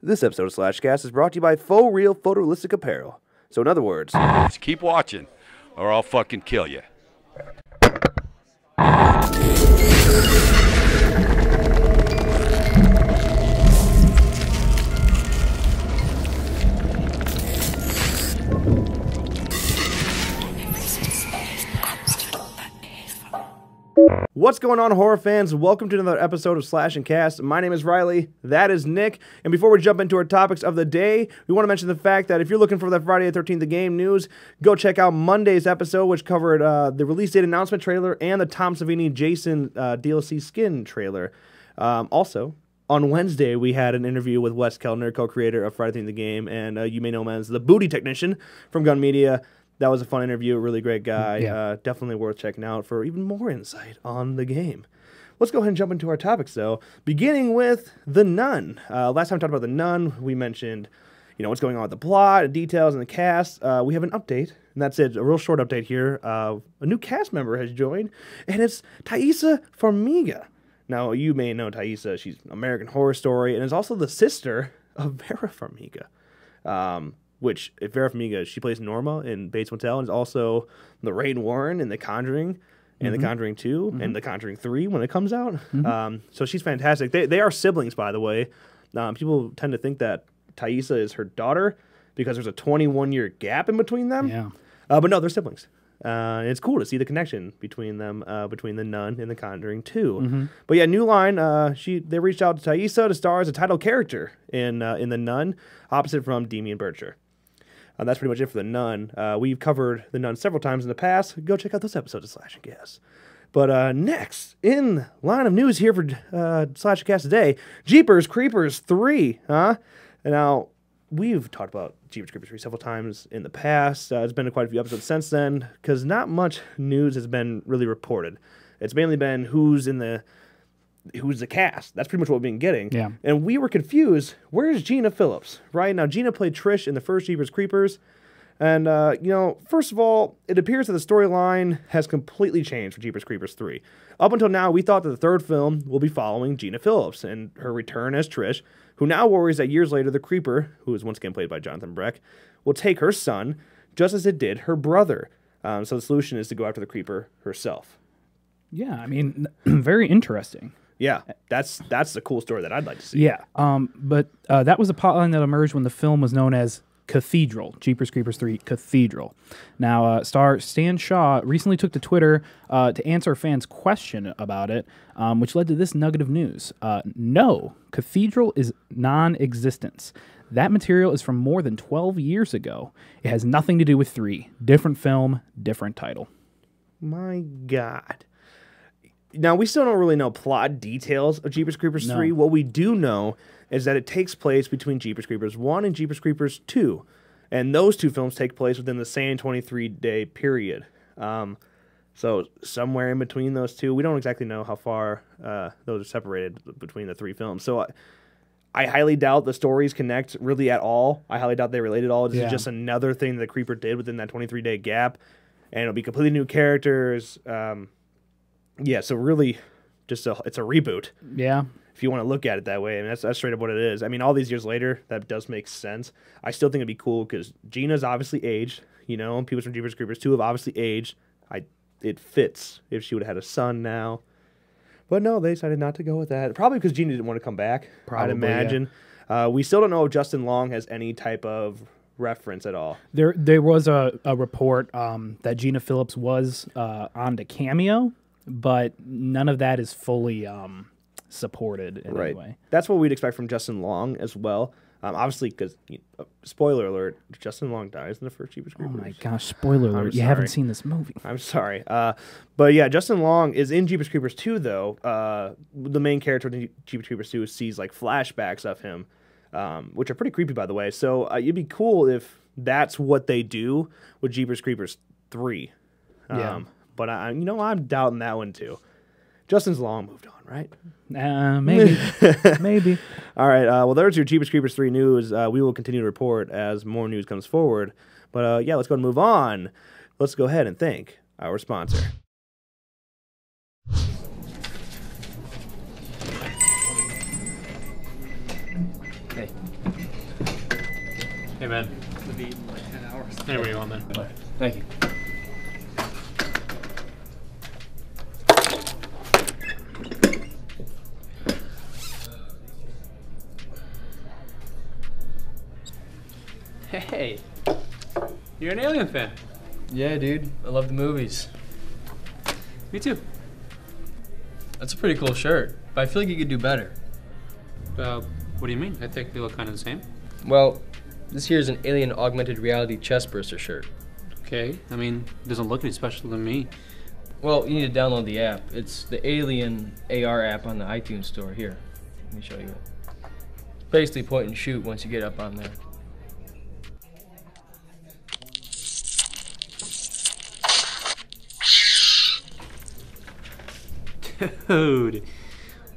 This episode of Slashcast is brought to you by Faux Real Photorealistic Apparel. So in other words, just keep watching or I'll fucking kill you. What's going on, horror fans? Welcome to another episode of Slash and Cast. My name is Riley. That is Nick. And before we jump into our topics of the day, we want to mention the fact that if you're looking for the Friday the 13th The Game news, go check out Monday's episode, which covered the release date announcement trailer and the Tom Savini Jason DLC skin trailer. Also, on Wednesday, we had an interview with Wes Kellner, co-creator of Friday the 13th The Game, and you may know him as the Booty Technician from Gun Media. That was a fun interview, really great guy. Yeah. Definitely worth checking out for even more insight on the game. Let's go ahead and jump into our topics, though, beginning with The Nun. Last time we talked about The Nun, we mentioned, what's going on with the plot, the details, and the cast. We have an update, and that's it, a real short update here. A new cast member has joined, and it's Taissa Farmiga. Now, you may know Taissa. She's American Horror Story, and is also the sister of Vera Farmiga. Which, if Vera Farmiga, she plays Norma in Bates Motel, and is also Lorraine Warren in The Conjuring, and The Conjuring 2, and The Conjuring 3 when it comes out. So she's fantastic. They are siblings, by the way. People tend to think that Taissa is her daughter because there's a 21-year gap in between them. Yeah. But no, they're siblings. It's cool to see the connection between them, between The Nun and The Conjuring 2. But yeah, new line. They reached out to Taissa to star as a title character in The Nun, opposite from Demian Bircher. That's pretty much it for The Nun. We've covered The Nun several times in the past. Go check out those episodes of Slash and Cast. But next, in line of news here for Slash and Cast today, Jeepers Creepers 3. Now, we've talked about Jeepers Creepers 3 several times in the past. It's been quite a few episodes since then, because not much news has been really reported. It's mainly been who's the cast. That's pretty much what we've been getting. Yeah. And we were confused. Where's Gina Phillips? Right now, Gina played Trish in the first Jeepers Creepers. And, first of all, it appears that the storyline has completely changed for Jeepers Creepers 3. Up until now, we thought that the third film will be following Gina Phillips and her return as Trish, who now worries that years later the Creeper, who is once again played by Jonathan Breck, will take her son, just as it did her brother. So the solution is to go after the Creeper herself. Yeah, I mean, very interesting. Yeah, that's the cool story that I'd like to see. Yeah, but that was a plotline that emerged when the film was known as Cathedral, Jeepers Creepers 3 Cathedral. Now, star Stan Shaw recently took to Twitter to answer a fan's question about it, which led to this nugget of news. No, Cathedral is non-existence. That material is from more than 12 years ago. It has nothing to do with 3. Different film, different title. My God. Now, we still don't really know plot details of Jeepers Creepers 3. What we do know is that it takes place between Jeepers Creepers 1 and Jeepers Creepers 2. And those two films take place within the same 23-day period. So somewhere in between those two, we don't exactly know how far those are separated between the 3 films. So I highly doubt the stories connect really at all. I highly doubt they relate at all. This is just another thing that the Creeper did within that 23-day gap. And it'll be completely new characters. Yeah, so really, it's a reboot. Yeah. If you want to look at it that way. I mean, that's straight up what it is. I mean, all these years later, that does make sense. I still think it'd be cool because Gina's obviously aged. People from Jeepers Creepers 2 have obviously aged. It fits if she would have had a son now. But no, they decided not to go with that. Probably because Gina didn't want to come back, I'd imagine. Yeah. We still don't know if Justin Long has any type of reference at all. There was a report that Gina Phillips was on the Cameo, but none of that is fully supported in any way. That's what we'd expect from Justin Long as well. Obviously, because, spoiler alert, Justin Long dies in the first Jeepers Creepers. Oh my gosh, spoiler alert. You haven't seen this movie. I'm sorry. But yeah, Justin Long is in Jeepers Creepers 2, though. The main character in Jeepers Creepers 2 sees, flashbacks of him, which are pretty creepy, by the way. So it'd be cool if that's what they do with Jeepers Creepers 3. But I'm doubting that one too. Justin's long moved on, right? Maybe. Maybe. All right. Well, there's your Jeepers Creepers 3 news. We will continue to report as more news comes forward. But let's go and move on. Let's go ahead and thank our sponsor. Hey. Hey, man. It'll be in like 10 hours. Anywhere you want, man. Thank you. Hey, you're an Alien fan. Yeah, dude. I love the movies. Me too. That's a pretty cool shirt, but I feel like you could do better. What do you mean? I think they look kind of the same. Well, this here is an Alien Augmented Reality Chest Burster shirt. Okay, I mean, it doesn't look any special to me. Well, you need to download the app. It's the Alien AR app on the iTunes store. Here, let me show you it. Basically point and shoot once you get up on there. Dude,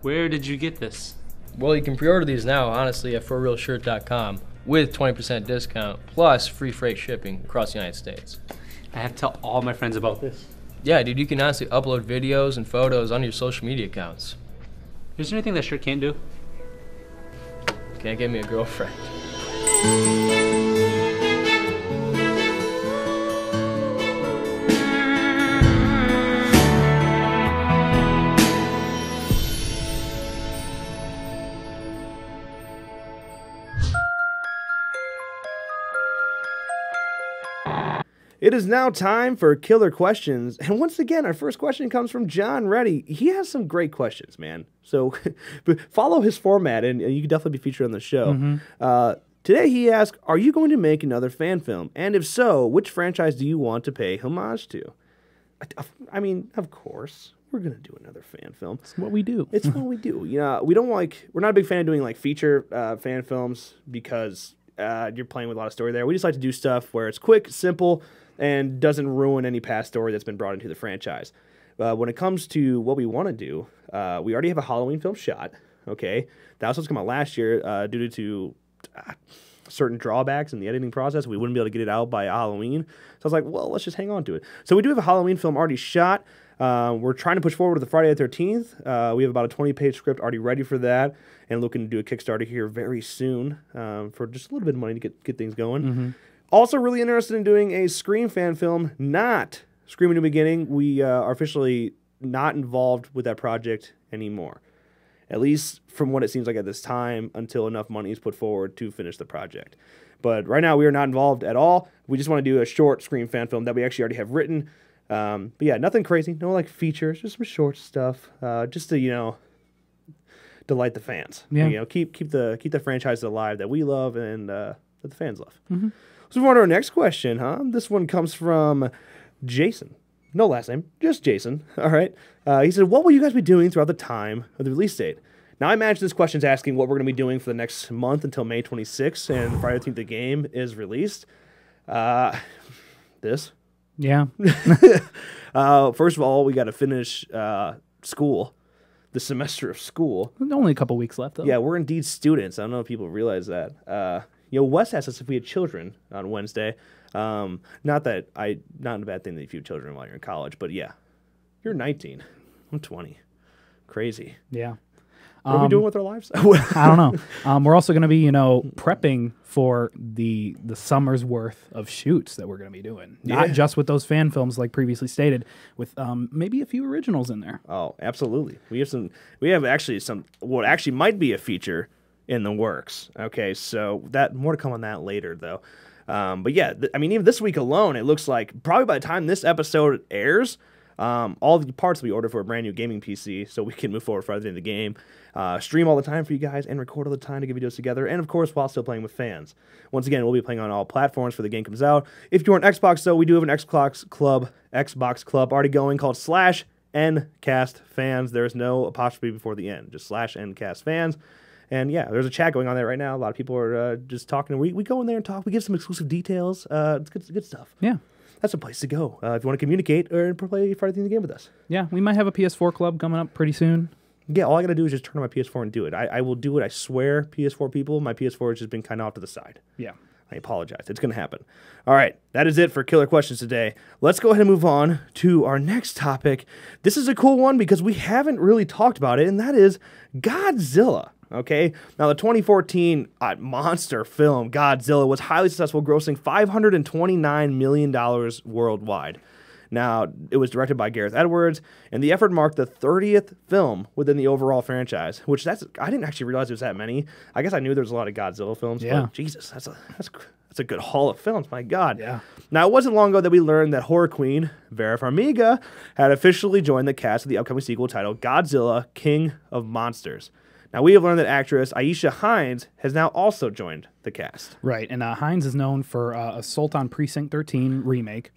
where did you get this? Well, you can pre-order these now, honestly, at forrealshirt.com with 20% discount plus free freight shipping across the United States. I have to tell all my friends about this. Yeah, dude, you can honestly upload videos and photos on your social media accounts. Is there anything that shirt can't do? Can't get me a girlfriend. It is now time for killer questions. And once again, our first question comes from John Reddy. He has some great questions, man. So follow his format, and you can definitely be featured on the show. Today he asked, are you going to make another fan film? And if so, which franchise do you want to pay homage to? I mean, of course, we're going to do another fan film. It's what we do. It's what we do. You know, we're not a big fan of doing like feature fan films because you're playing with a lot of story there. We just like to do stuff where it's quick, simple, and doesn't ruin any past story that's been brought into the franchise. When it comes to what we want to do, we already have a Halloween film shot, okay? That was supposed to come out last year due to certain drawbacks in the editing process. We wouldn't be able to get it out by Halloween. So I was like, well, let's just hang on to it. So we do have a Halloween film already shot. We're trying to push forward with the Friday the 13th. We have about a 20-page script already ready for that and looking to do a Kickstarter here very soon for just a little bit of money to get things going. Also really interested in doing a Scream fan film, not Scream in the Beginning. We are officially not involved with that project anymore. At least from what it seems like at this time, until enough money is put forward to finish the project. But right now we are not involved at all. We just want to do a short Scream fan film that we actually already have written. But yeah, nothing crazy, no like features, just some short stuff, just to, you know, delight the fans. Yeah. You know, keep the franchise alive that we love and that the fans love. So move on to our next question, huh? This one comes from Jason. No last name, just Jason. All right. He said, what will you guys be doing throughout the time of the release date? Now, I imagine this question's asking what we're going to be doing for the next month until May 26th and Friday the 13th the game is released. This. Yeah. First of all, we got to finish school, the semester of school. Only a couple weeks left, though. Yeah, we're indeed students. I don't know if people realize that. You know, Wes asked us if we had children on Wednesday. Not a bad thing that you have children while you're in college, but yeah, you're 19. I'm 20. Crazy. Yeah. What are we doing with our lives? I don't know. We're also going to be, you know, prepping for the summer's worth of shoots that we're going to be doing. Not just with those fan films like previously stated, with maybe a few originals in there. Oh, absolutely. We have actually what actually might be a feature in the works. Okay, so that more to come on that later, though. But yeah, I mean, even this week alone, it looks like probably by the time this episode airs, all the parts will be ordered for a brand new gaming PC, so we can move forward further in the game, stream all the time for you guys, and record all the time to get videos together, and of course, while still playing with fans. Once again, we'll be playing on all platforms for the game comes out. If you're on Xbox, though, we do have an Xbox Club already going called /NCastFans. There's no apostrophe before the end, just /NCastFans. And yeah, there's a chat going on there right now. A lot of people are just talking. We go in there and talk. We give some exclusive details. It's good stuff. Yeah. That's a place to go if you want to communicate or play Friday the game with us. Yeah, we might have a PS4 club coming up pretty soon. Yeah, all I got to do is just turn on my PS4 and do it. I will do it, I swear, PS4 people. My PS4 has just been kind of off to the side. Yeah. I apologize. It's going to happen. All right, that is it for Killer Questions today. Let's go ahead and move on to our next topic. This is a cool one because we haven't really talked about it, and that is Godzilla. Okay, now the 2014 monster film Godzilla was highly successful, grossing $529 million worldwide. Now, it was directed by Gareth Edwards, and the effort marked the 30th film within the overall franchise, which I didn't actually realize there was that many. I guess I knew there was a lot of Godzilla films, but Jesus, that's a good haul of films, my God. Yeah. Now, it wasn't long ago that we learned that horror queen Vera Farmiga had officially joined the cast of the upcoming sequel titled Godzilla, King of Monsters. Now, we have learned that actress Aisha Hines has now also joined the cast. Right, and Hines is known for Assault on Precinct 13 remake,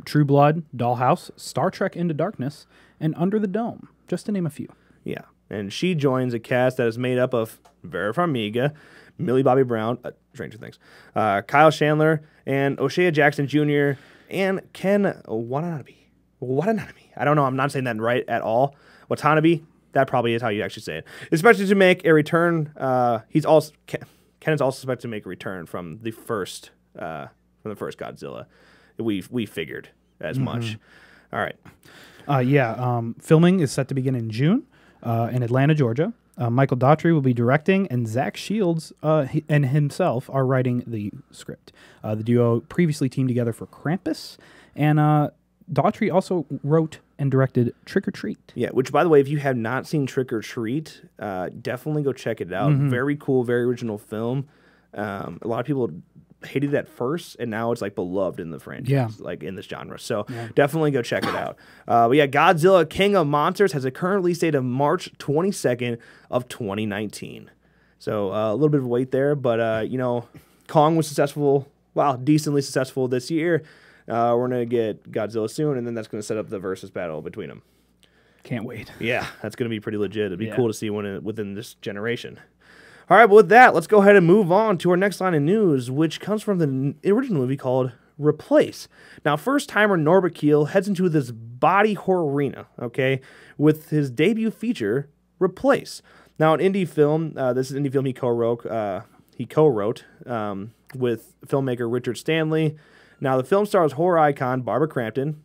True Blood, Dollhouse, Star Trek Into Darkness, and Under the Dome, just to name a few. Yeah, and she joins a cast that is made up of Vera Farmiga, Millie Bobby Brown, Stranger Things, Kyle Chandler, and O'Shea Jackson Jr., and Ken Watanabe. I don't know, I'm not saying that right at all. Watanabe, that probably is how you actually say it. Especially to make a return, Ken is also expected to make a return from the first Godzilla. We figured as much. All right. Filming is set to begin in June in Atlanta, Georgia. Michael Daughtry will be directing, and Zach Shields and himself are writing the script. The duo previously teamed together for Krampus, and Daughtry also wrote and directed Trick or Treat. Yeah, which, by the way, if you have not seen Trick or Treat, definitely go check it out. Very cool, very original film. A lot of people hated it at first, and now it's like beloved in the franchise, like in this genre. So definitely go check it out. But yeah, Godzilla King of Monsters has a current release date of March 22nd of 2019. So a little bit of a wait there, but Kong was successful, decently successful this year. We're gonna get Godzilla soon, and then that's gonna set up the versus battle between them. Can't wait. Yeah, that's gonna be pretty legit. It'd be cool to see one within this generation. All right, but with that, let's go ahead and move on to our next line of news, which comes from the original movie called Replace. Now, first-timer Norbert Keel heads into this body horror arena, okay, with his debut feature, Replace. Now, an indie film, this is an indie film he co-wrote with filmmaker Richard Stanley. Now, the film stars horror icon Barbara Crampton.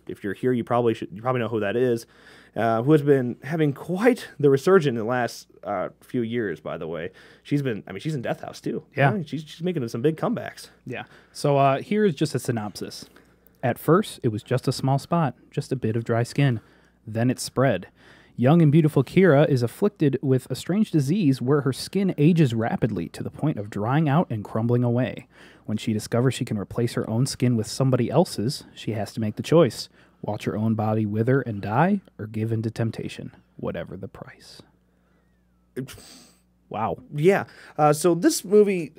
If you're here, you probably know who that is. Who has been having quite the resurgence in the last few years, by the way. She's in Death House, too. Yeah. Right? She's making some big comebacks. Yeah. So here's just a synopsis. At first, it was just a small spot, just a bit of dry skin. Then it spread. Young and beautiful Kira is afflicted with a strange disease where her skin ages rapidly to the point of drying out and crumbling away. When she discovers she can replace her own skin with somebody else's, she has to make the choice. Watch her own body wither and die, or give in to temptation, whatever the price. Wow. Yeah. So this movie,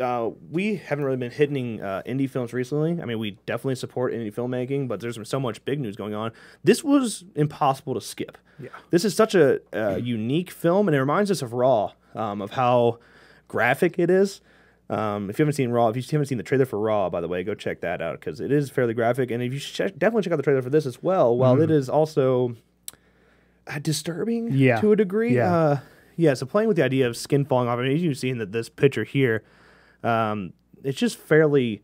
we haven't really been hitting indie films recently. I mean, we definitely support indie filmmaking, but there's so much big news going on. This was impossible to skip. Yeah. This is such a unique film, and it reminds us of Raw, of how graphic it is. If you haven't seen Raw, if you haven't seen the trailer for Raw, by the way, go check that out because it is fairly graphic. And if you definitely check out the trailer for this as well, while it is also disturbing to a degree. So playing with the idea of skin falling off. I mean, you've seen this picture here. It's just fairly,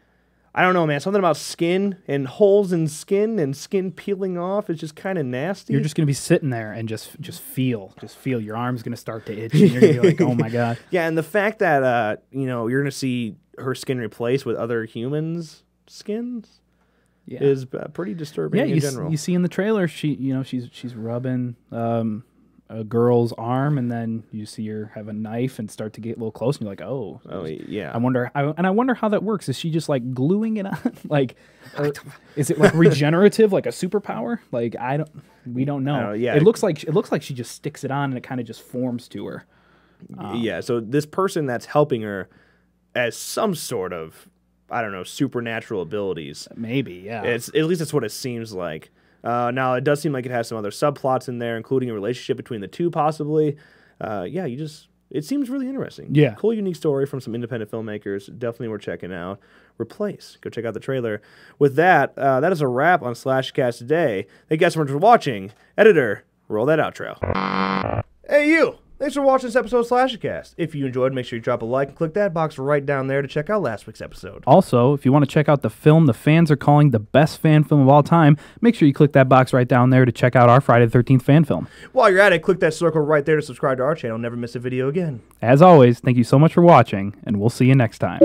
I don't know, man. Something about skin and holes in skin and skin peeling off is just kind of nasty. You're just gonna be sitting there and just feel your arm's gonna start to itch. And you're gonna be like, oh my god. Yeah, and the fact that you're gonna see her skin replaced with other humans' skins is pretty disturbing in general. You see in the trailer, she's rubbing a girl's arm, and then you see her have a knife and start to get a little close, and you're like, oh yeah. I wonder how that works. Is she just like gluing it on? Like, is it like regenerative, like a superpower? Like we don't know. It looks like she just sticks it on and it kind of just forms to her. So this person that's helping her as some sort of, I don't know, supernatural abilities. Maybe, yeah. At least that's what it seems like. Now, it does seem like it has some other subplots in there, including a relationship between the two, possibly. It seems really interesting. Yeah. Cool, unique story from some independent filmmakers. Definitely worth checking out. Replace. Go check out the trailer. With that, that is a wrap on Slashcast today. Thank you guys so much for watching. Editor, roll that outro. Hey, you! Thanks for watching this episode of Slashercast. If you enjoyed, make sure you drop a like and click that box right down there to check out last week's episode. Also, if you want to check out the film the fans are calling the best fan film of all time, make sure you click that box right down there to check out our Friday the 13th fan film. While you're at it, click that circle right there to subscribe to our channel and never miss a video again. As always, thank you so much for watching, and we'll see you next time.